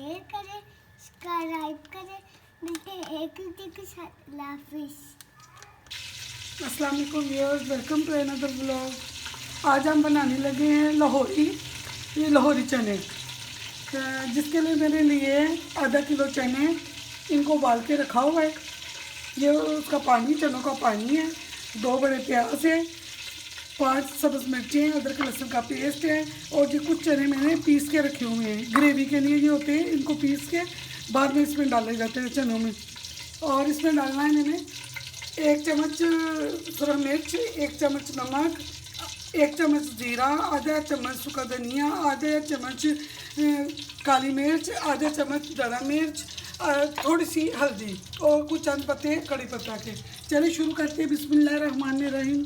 Share करें, subscribe करें। मिलते हैं एक वीडियो के साथ। अल्लाह हाफिज़। अस्सलाम वालेकुम viewers, welcome to another vlog. आज हम बनाने लगे हैं ये लाहौरी चने, जिसके लिए मेरे लिए आधा किलो चने इनको उबाल के रखा हुआ है। ये उसका पानी, चनों का पानी है। 2 बड़े प्याज है, 5 सब्ज़ मिर्ची हैं, अदरक लहसुन का पेस्ट है। और ये कुछ चने मैंने पीस के रखे हुए हैं। ग्रेवी के लिए ये होते हैं, इनको पीस के बाद में इसमें डाले जाते हैं चनों में। और इसमें डालना है मैंने 1 चम्मच सुरख मिर्च, 1 चम्मच नमक, 1 चम्मच जीरा, आधा चम्मच सूखा धनिया, आधा चम्मच काली मिर्च, आधा चम्मच दड़ा मिर्च, थोड़ी सी हल्दी और कुछ चंद पत्ते कड़ी पत्ता के। चलिए शुरू करते हैं। बिस्मिल्लाहिर्रहमानिर्रहीम।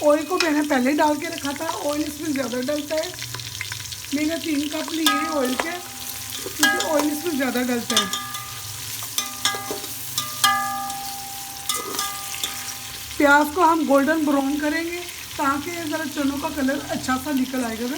ऑयल को मैंने पहले डाल के रखा था। ऑयल इसमें ज़्यादा डलता है। मैंने 3 कप लिए हैं ऑयल के, क्योंकि ऑयल इसमें ज़्यादा डलता है। प्याज को हम गोल्डन ब्राउन करेंगे ताकि ज़रा चनों का कलर अच्छा सा निकल आएगा ना।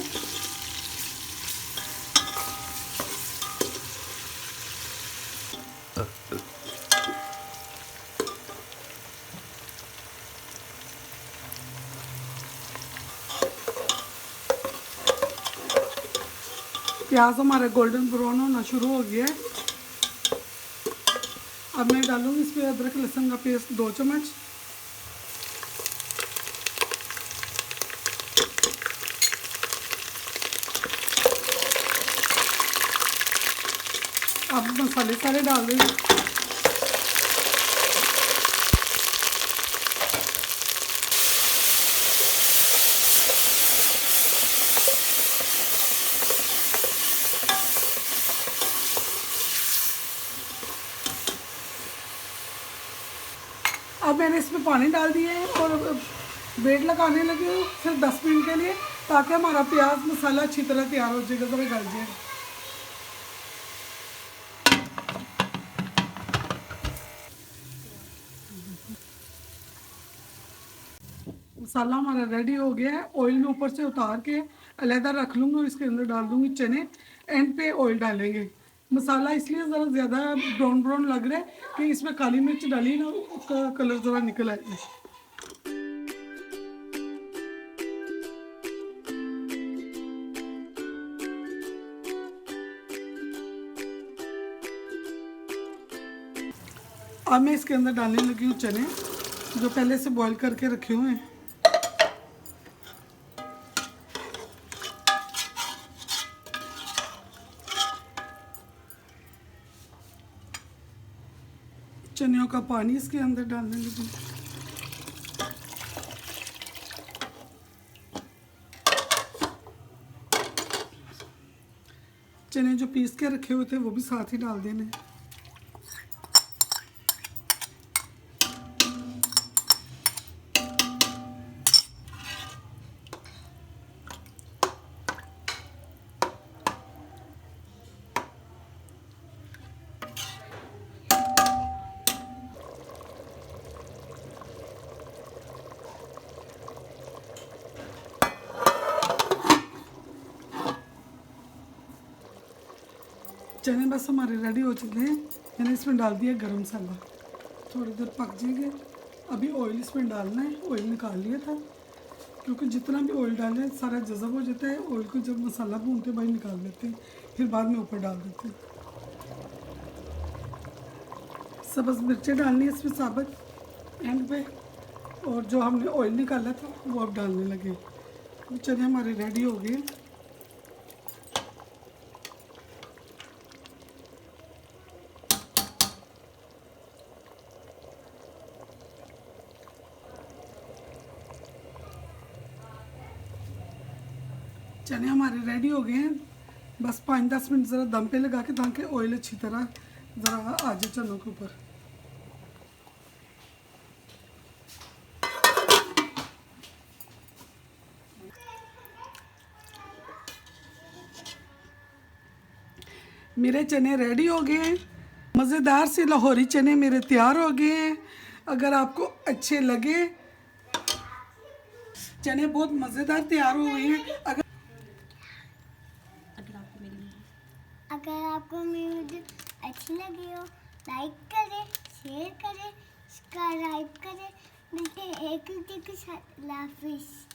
प्याज हमारा गोल्डन ब्राउन होना शुरू हो गया है। अब मैं डालूँगी इसमें अदरक लहसुन का पेस्ट 2 चम्मच। अब मसाले सारे डाल देंगे। अब मैंने इसमें पानी डाल दिया है और वेट लगाने लगे हूँ सिर्फ 10 मिनट के लिए, ताकि हमारा प्याज मसाला अच्छी तरह तैयार हो जाएगा, ज़रा गल जाए। मसाला हमारा रेडी हो गया है। ऑयल में ऊपर से उतार के अलहदा रख लूँगी और इसके अंदर डाल दूँगी चने। एंड पे ऑयल डालेंगे। मसाला इसलिए ज़रा ज़्यादा ब्राउन ब्राउन लग रहा है कि इसमें काली मिर्च डाली ना, उसका कलर ज़रा निकल आएगा। अब मैं इसके अंदर डालने लगी हूँ चने, जो पहले से बॉईल करके रखे हुए हैं। चनों का पानी इसके अंदर डालने लगी। चने जो पीस के रखे हुए थे वो भी साथ ही डाल देने। चने बस हमारे रेडी हो चुके हैं। मैंने इसमें डाल दिया गरम मसाला। थोड़ी देर पक जाएंगे। अभी ऑयल इसमें डालना है। ऑयल निकाल लिया था, क्योंकि जितना भी ऑयल डालें सारा जज़ब हो जाता है। ऑयल को जब मसाला भूनते भाई निकाल देते हैं, फिर बाद में ऊपर डाल देते हैं। सब्ज़ मिर्चें डालनी है इसमें साबुत एंड पे। और जो हमने ऑयल निकाला था वो अब डालने लगे। चने हमारे रेडी हो गए। चने हमारे रेडी हो गए हैं। बस 5-10 मिनट ज़रा दम पे लगा के, ताकि ऑयल अच्छी तरह ज़रा आ जाए चनों के ऊपर। मेरे चने रेडी हो गए हैं। मज़ेदार से लाहौरी चने मेरे तैयार हो गए हैं। अगर आपको अच्छे लगे, चने बहुत मज़ेदार तैयार हुए हैं। अगर आपको मेरी वीडियो अच्छी लगी हो, लाइक करें, शेयर करें, सब्सक्राइब करें। मिलते हैं एक वीडियो के साथ। अल्लाह हाफिज़।